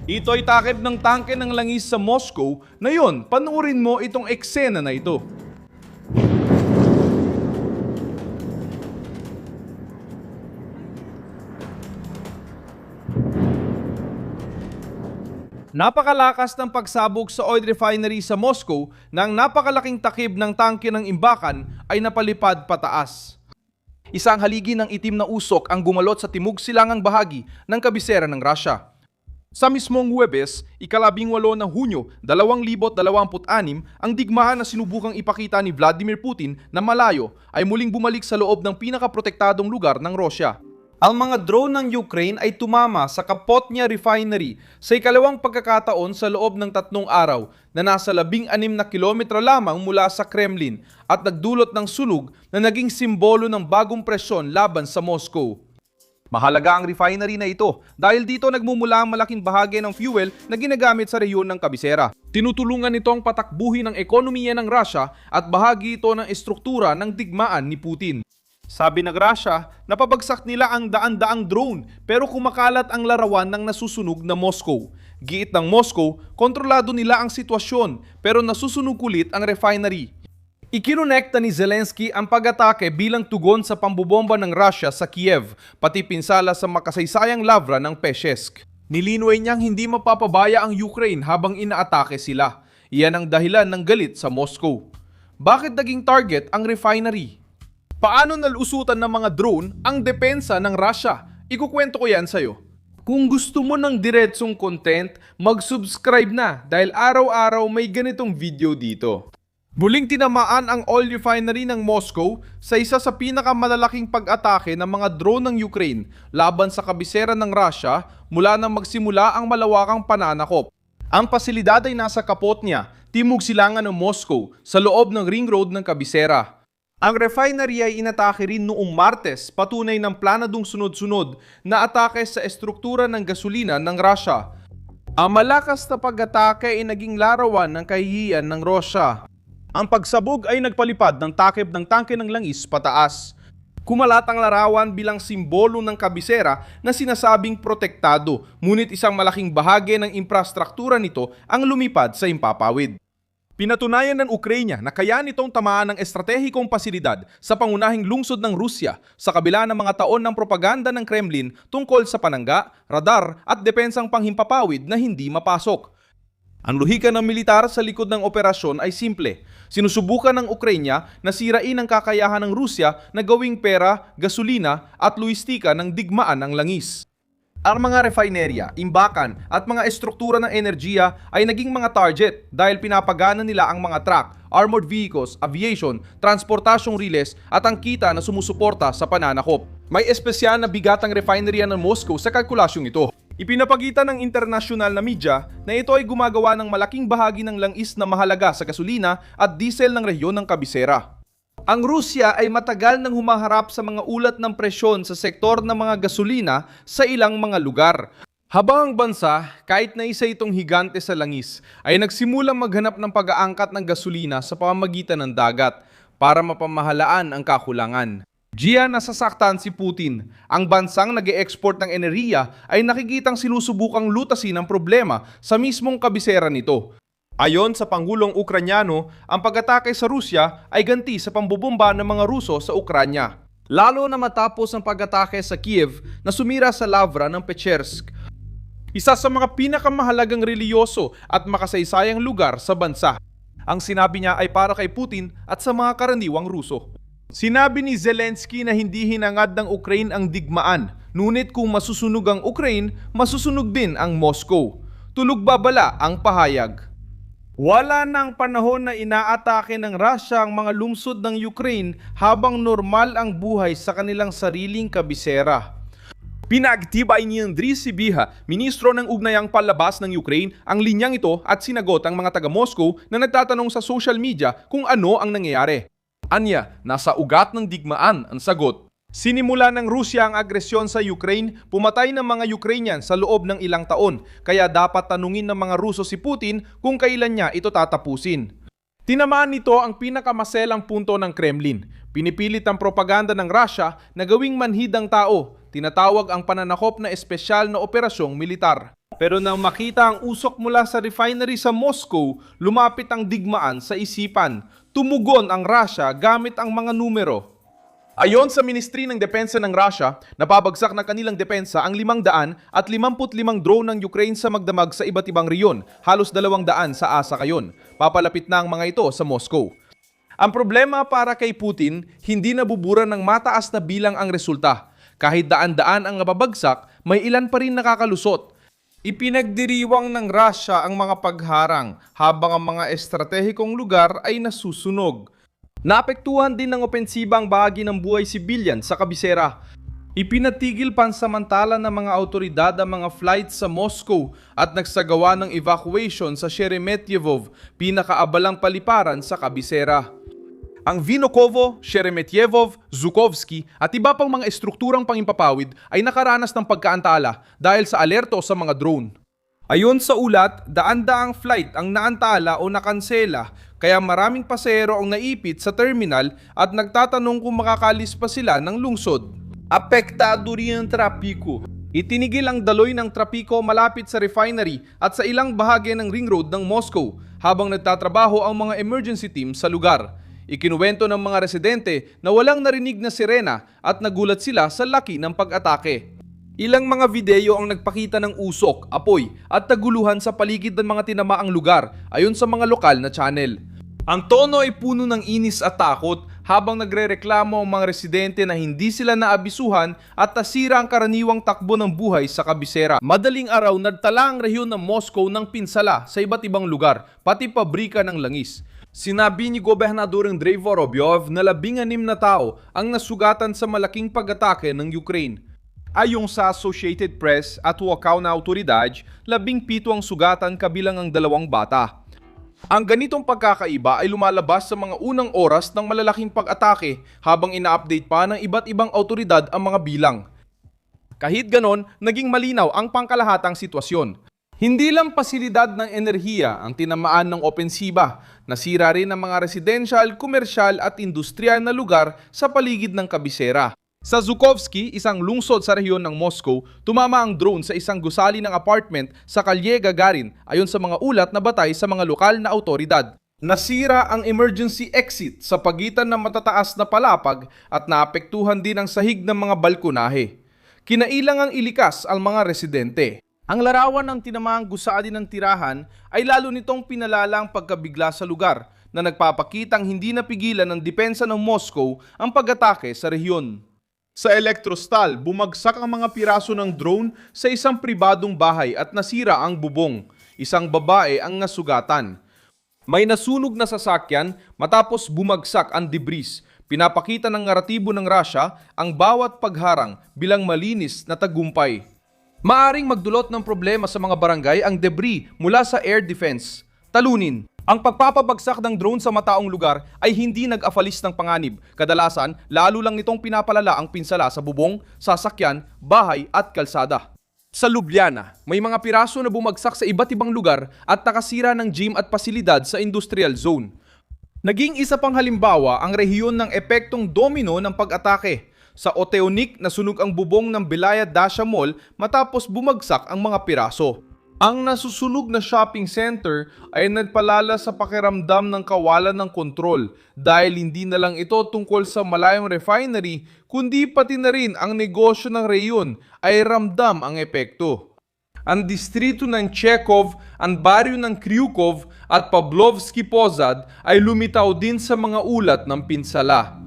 Ito'y takip ng tangke ng langis sa Moscow na yon, panoorin mo itong eksena na ito. Napakalakas ng pagsabog sa oil refinery sa Moscow nang napakalaking takip ng tangke ng imbakan ay napalipad pataas. Isang haligi ng itim na usok ang gumalot sa timog silangang bahagi ng kabisera ng Russia. Sa mismong Huwebes, ika-18 ng Hunyo 2026, ang digmaan na sinubukang ipakita ni Vladimir Putin na malayo ay muling bumalik sa loob ng pinakaprotektadong lugar ng Russia. Ang mga drone ng Ukraine ay tumama sa Kapotnya Refinery sa ikalawang pagkakataon sa loob ng 3 araw na nasa 16 na kilometro lamang mula sa Kremlin at nagdulot ng sunog na naging simbolo ng bagong presyon laban sa Moscow. Mahalaga ang refinery na ito dahil dito nagmumula ang malaking bahagi ng fuel na ginagamit sa rehiyon ng kabisera. Tinutulungan nito ang patakbuhin ng ekonomiya ng Russia at bahagi ito ng estruktura ng digmaan ni Putin. Sabi ng Russia, napabagsak nila ang daan-daang drone pero kumakalat ang larawan ng nasusunog na Moscow. Giit ng Moscow, kontrolado nila ang sitwasyon pero nasusunog ulit ang refinery. Ikinonekta ni Zelensky ang pag-atake bilang tugon sa pambobomba ng Russia sa Kiev, pati pinsala sa makasaysayang lavra ng Peshesk. Nilinoy niyang hindi mapapabaya ang Ukraine habang inaatake sila. Iyan ang dahilan ng galit sa Moscow. Bakit naging target ang refinery? Paano nalusutan ng mga drone ang depensa ng Russia? Ikukwento ko yan sa'yo. Kung gusto mo ng diretsong content, mag-subscribe na dahil araw-araw may ganitong video dito. Muling tinamaan ang oil refinery ng Moscow sa isa sa pinakamalalaking pag-atake ng mga drone ng Ukraine laban sa kabisera ng Russia mula nang magsimula ang malawakang pananakop. Ang pasilidad ay nasa Kapotnya, timog silangan ng Moscow, sa loob ng ring road ng kabisera. Ang refinery ay inatake rin noong Martes, patunay ng planadong sunod-sunod na atake sa estruktura ng gasolina ng Russia. Ang malakas na pag-atake ay naging larawan ng kahihiyan ng Russia. Ang pagsabog ay nagpalipad ng takip ng tangke ng langis pataas. Kumalat ang larawan bilang simbolo ng kabisera na sinasabing protektado, ngunit isang malaking bahagi ng infrastruktura nito ang lumipad sa impapawid. Pinatunayan ng Ukraine na kaya nitong tamaan ng estratehikong pasilidad sa pangunahing lungsod ng Rusya sa kabila ng mga taon ng propaganda ng Kremlin tungkol sa panangga, radar at depensang panghimpapawid na hindi mapasok. Ang lohika ng militar sa likod ng operasyon ay simple. Sinusubukan ng Ukraine na sirain ang kakayahan ng Rusya na gawing pera, gasolina at lohistika ng digmaan ng langis. Ang mga refinerya, imbakan at mga estruktura ng enerhiya ay naging mga target dahil pinapagana nila ang mga truck, armored vehicles, aviation, transportasyong riles at ang kita na sumusuporta sa pananakop. May espesyal na bigatang refinerya ng Moscow sa kalkulasyong ito. Ipinapakita ng internasyonal na media na ito ay gumagawa ng malaking bahagi ng langis na mahalaga sa gasolina at diesel ng rehiyon ng kabisera. Ang Rusya ay matagal nang humaharap sa mga ulat ng presyon sa sektor ng mga gasolina sa ilang mga lugar. Habang ang bansa, kahit na isa itong higante sa langis, ay nagsimulang maghanap ng pag-aangkat ng gasolina sa pamamagitan ng dagat para mapamahalaan ang kakulangan. Diyan nasasaktan si Putin. Ang bansang nag-e-export ng enerhiya ay nakikitang sinusubukang lutasin ang problema sa mismong kabisera nito. Ayon sa Pangulong Ukranyano, ang pag-atake sa Rusya ay ganti sa pambobomba ng mga Ruso sa Ukranya. Lalo na matapos ang pag-atake sa Kiev na sumira sa lavra ng Peshesk, isa sa mga pinakamahalagang reliyoso at makasaysayang lugar sa bansa. Ang sinabi niya ay para kay Putin at sa mga karaniwang Ruso. Sinabi ni Zelensky na hindi hinangad ng Ukraine ang digmaan, ngunit kung masusunog ang Ukraine, masusunog din ang Moscow. Tulog babala ang pahayag. Wala nang panahon na inaatake ng Russia ang mga lungsod ng Ukraine habang normal ang buhay sa kanilang sariling kabisera. Pinagtibay ni Andriy Sybiha, ministro ng Ugnayang Palabas ng Ukraine, ang linyang ito at sinagot ang mga taga-Moscow na nagtatanong sa social media kung ano ang nangyayari. Anya, nasa ugat ng digmaan ang sagot. Sinimula ng Rusya ang agresyon sa Ukraine, pumatay ng mga Ukrainian sa loob ng ilang taon, kaya dapat tanungin ng mga Ruso si Putin kung kailan niya ito tatapusin. Tinamaan nito ang pinakamaselang punto ng Kremlin. Pinipilit ang propaganda ng Russia na gawing manhid ang tao. Tinatawag ang pananakop na espesyal na operasyong militar. Pero nang makita ang usok mula sa refinery sa Moscow, lumapit ang digmaan sa isipan. Tumugon ang Russia gamit ang mga numero. Ayon sa Ministry ng Depensa ng Russia, napabagsak na kanilang depensa ang 555 drone ng Ukraine sa magdamag sa iba't ibang reyon, halos 200 sa Asa kayon. Papalapit na ang mga ito sa Moscow. Ang problema para kay Putin, hindi nabubura ng mataas na bilang ang resulta. Kahit daan-daan ang nababagsak, may ilan pa rin nakakalusot. Ipinagdiriwang ng Russia ang mga pagharang habang ang mga estratehikong lugar ay nasusunog. Naapektuhan din ng opensiba ang bahagi ng buhay sibilyan sa kabisera. Ipinatigil pansamantala ng mga autoridad ang mga flights sa Moscow at nagsagawa ng evacuation sa Sheremetyevo, pinakaabalang paliparan sa kabisera. Ang Vinokovo, Sheremetyevo, Zhukovsky at iba pang mga estrukturang pangimpapawid ay nakaranas ng pagkaantala dahil sa alerto sa mga drone. Ayon sa ulat, daan-daang flight ang naantala o nakansela kaya maraming pasahero ang naipit sa terminal at nagtatanong kung makakalis pa sila ng lungsod. Apektado rin ang trapiko. Itinigil ang daloy ng trapiko malapit sa refinery at sa ilang bahagi ng ring road ng Moscow habang nagtatrabaho ang mga emergency team sa lugar. Ikinuwento ng mga residente na walang narinig na sirena at nagulat sila sa laki ng pag-atake. Ilang mga video ang nagpakita ng usok, apoy at taguluhan sa paligid ng mga tinamaang lugar ayon sa mga lokal na channel. Ang tono ay puno ng inis at takot habang nagrereklamo ang mga residente na hindi sila naabisuhan at nasira ang karaniwang takbo ng buhay sa kabisera. Madaling araw nagtala ang rehiyon ng Moscow ng pinsala sa iba't ibang lugar, pati pabrika ng langis. Sinabi ni Gobernador Andrei Vorobyov na 16 na tao ang nasugatan sa malaking pag-atake ng Ukraine. Ayon sa Associated Press at wakao na autoridade, 17 ang sugatan kabilang ang 2 bata. Ang ganitong pagkakaiba ay lumalabas sa mga unang oras ng malalaking pag-atake habang ina-update pa ng iba't ibang autoridad ang mga bilang. Kahit ganon, naging malinaw ang pangkalahatang sitwasyon. Hindi lang pasilidad ng enerhiya ang tinamaan ng opensiba, nasira rin ang mga residential, komersyal at industrial na lugar sa paligid ng kabisera. Sa Zhukovsky, isang lungsod sa rehiyon ng Moscow, tumama ang drone sa isang gusali ng apartment sa Kalye Gagarin ayon sa mga ulat na batay sa mga lokal na autoridad. Nasira ang emergency exit sa pagitan ng matataas na palapag at naapektuhan din ang sahig ng mga balkonahe. Kinailangang ilikas ang mga residente. Ang larawan ng tinamaang gusali ng tirahan ay lalo nitong pinalala ang pagkabigla sa lugar na nagpapakitang hindi napigilan ng depensa ng Moscow ang pag-atake sa rehiyon. Sa Electrostal, bumagsak ang mga piraso ng drone sa isang pribadong bahay at nasira ang bubong. Isang babae ang nasugatan. May nasunog na sasakyan matapos bumagsak ang debris. Pinapakita ng naratibo ng Russia ang bawat pagharang bilang malinis na tagumpay. Maaring magdulot ng problema sa mga barangay ang debris mula sa air defense. Talunin. Ang pagpapabagsak ng drone sa mataong lugar ay hindi nag-afalis ng panganib. Kadalasan, lalo lang nitong pinapalala ang pinsala sa bubong, sasakyan, bahay at kalsada. Sa Ljubljana, may mga piraso na bumagsak sa iba't ibang lugar at nakasira ng gym at pasilidad sa industrial zone. Naging isa pang halimbawa ang rehiyon ng epektong domino ng pag-atake. Sa Oteonik, nasunog ang bubong ng Belaya Dasha Mall matapos bumagsak ang mga piraso. Ang nasusunog na shopping center ay nagpalala sa pakiramdam ng kawalan ng kontrol dahil hindi na lang ito tungkol sa malayong refinery kundi pati na rin ang negosyo ng rehiyon ay ramdam ang epekto. Ang distrito ng Chekhov, ang baryo ng Kryukov at Pavlovsky Pozad ay lumitaw din sa mga ulat ng pinsala.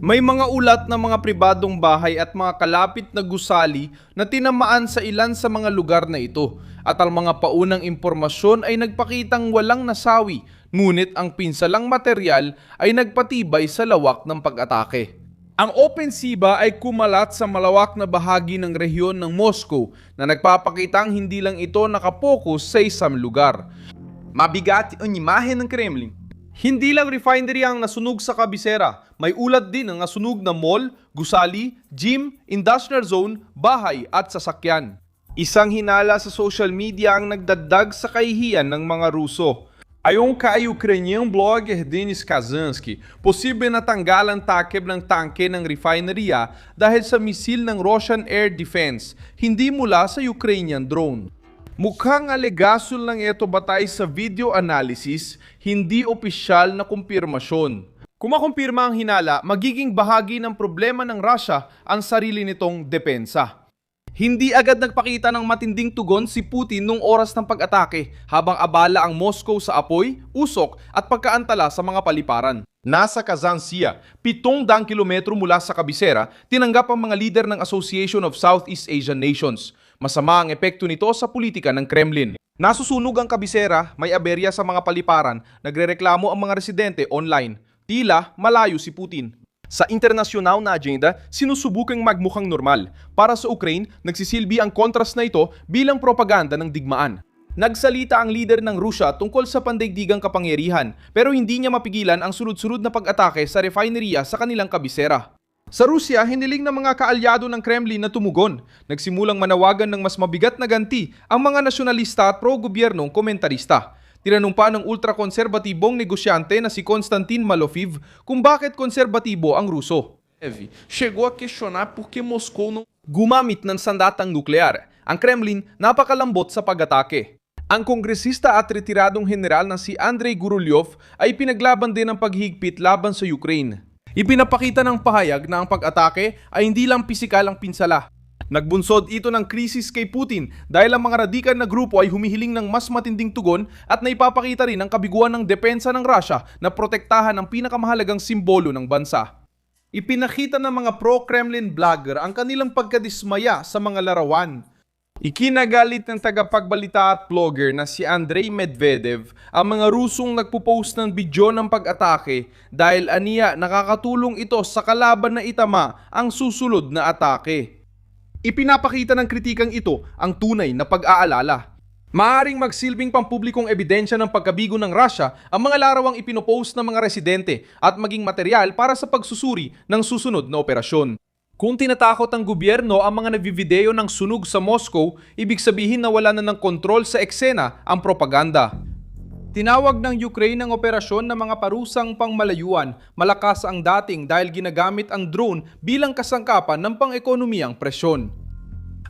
May mga ulat ng mga pribadong bahay at mga kalapit na gusali na tinamaan sa ilan sa mga lugar na ito at ang mga paunang impormasyon ay nagpakitang walang nasawi, ngunit ang pinsalang material ay nagpatibay sa lawak ng pag-atake. Ang opensiba ay kumalat sa malawak na bahagi ng rehiyon ng Moscow na nagpapakitang hindi lang ito nakapokus sa isang lugar. Mabigat ang imahe ng Kremlin. Hindi lang refinery ang nasunog sa kabisera, may ulat din ang nasunog na mall, gusali, gym, industrial zone, bahay at sasakyan. Isang hinala sa social media ang nagdagdag sa kahihiyan ng mga Ruso. Ayon kay Ukrainian blogger Denis Kazansky, posible na tanggalan takip ng tangke ng refineria dahil sa misil ng Russian Air Defense, hindi mula sa Ukrainian drone. Mukhang alegasyon lang ito batay sa video analysis, hindi opisyal na kumpirmasyon. Kung makumpirma ang hinala, magiging bahagi ng problema ng Russia ang sarili nitong depensa. Hindi agad nagpakita ng matinding tugon si Putin nung oras ng pag-atake habang abala ang Moscow sa apoy, usok at pagkaantala sa mga paliparan. Nasa Kazan siya, 700 kilometro mula sa kabisera, tinanggap ang mga lider ng Association of Southeast Asian Nations. Masama ang epekto nito sa politika ng Kremlin. Nasusunog ang kabisera, may aberya sa mga paliparan, nagrereklamo ang mga residente online. Tila malayo si Putin. Sa internasyonal na agenda, sinusubukang magmukhang normal. Para sa Ukraine, nagsisilbi ang kontras na ito bilang propaganda ng digmaan. Nagsalita ang leader ng Rusya tungkol sa pandaigdigang kapangyarihan pero hindi niya mapigilan ang sunod-sunod na pag-atake sa refineria sa kanilang kabisera. Sa Rusya, hiniling ng mga kaalyado ng Kremlin na tumugon. Nagsimulang manawagan ng mas mabigat na ganti ang mga nasyonalista at pro-gobyernong komentarista. Tinanong pa ng ultrakonserbatibong negosyante na si Konstantin Malofev kung bakit konserbatibo ang Ruso. Chegou a questionar por que Moscou não gumamit ng sandatang nuklear. Ang Kremlin napakalambot sa pag-atake. Ang kongresista at retiradong general na si Andrei Gurulyov ay pinaglaban din ang paghigpit laban sa Ukraine. Ipinapakita ng pahayag na ang pag-atake ay hindi lang pisikal ang pinsala. Nagbunsod ito ng krisis kay Putin dahil ang mga radikal na grupo ay humihiling ng mas matinding tugon at naipapakita rin ang kabiguan ng depensa ng Russia na protektahan ang pinakamahalagang simbolo ng bansa. Ipinakita ng mga pro-Kremlin vlogger ang kanilang pagkadismaya sa mga larawan. Ikinagalit ng tagapagbalita at vlogger na si Andrei Medvedev ang mga Rusong nagpo-post ng video ng pag-atake dahil aniya nakakatulong ito sa kalaban na itama ang susunod na atake. Ipinapakita ng kritikang ito ang tunay na pag-aalala. Maaring magsilbing pampublikong ebidensya ng pagkabigo ng Russia ang mga larawang ipinopost ng mga residente at maging material para sa pagsusuri ng susunod na operasyon. Kung tinatakot ang gobyerno ang mga nagvivideo ng sunog sa Moscow, ibig sabihin na wala na ng kontrol sa eksena ang propaganda. Tinawag ng Ukraine ang operasyon ng mga parusang pangmalayuan. Malakas ang dating dahil ginagamit ang drone bilang kasangkapan ng pang-ekonomiyang presyon.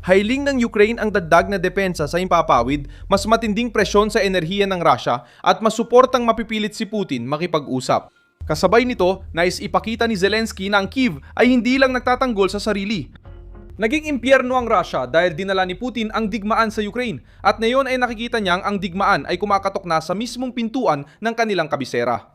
Hailing ng Ukraine ang dagdag na depensa sa impapawid, mas matinding presyon sa enerhiya ng Russia at masuportang mapipilit si Putin makipag-usap. Kasabay nito, nais ipakita ni Zelensky na ang Kyiv ay hindi lang nagtatanggol sa sarili. Naging impyerno ang Russia dahil dinala ni Putin ang digmaan sa Ukraine at ngayon ay nakikita niyang ang digmaan ay kumakatok na sa mismong pintuan ng kanilang kabisera.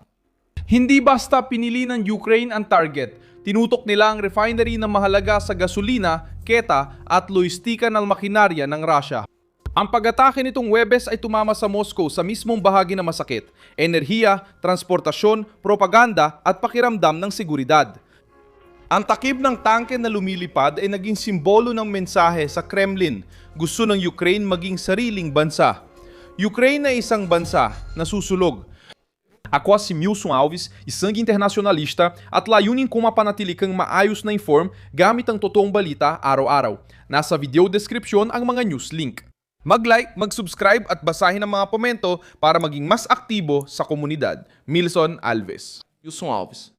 Hindi basta pinili ng Ukraine ang target, tinutok nila ang refinery na mahalaga sa gasolina, keta at logistika ng makinarya ng Russia. Ang pag-atake nitong Huwebes ay tumama sa Moscow sa mismong bahagi na masakit, enerhiya, transportasyon, propaganda at pakiramdam ng seguridad. Ang takip ng tangke na lumilipad ay naging simbolo ng mensahe sa Kremlin. Gusto ng Ukraine maging sariling bansa. Ukraine ay isang bansa na susulog. Ako si Milson Alves, isang internacionalista at layunin kong mapanatilikang maayos na inform gamit ang totoong balita araw-araw. Nasa video description ang mga news link. Mag-like, mag-subscribe at basahin ang mga komento para maging mas aktibo sa komunidad. Milson Alves. Milson Alves.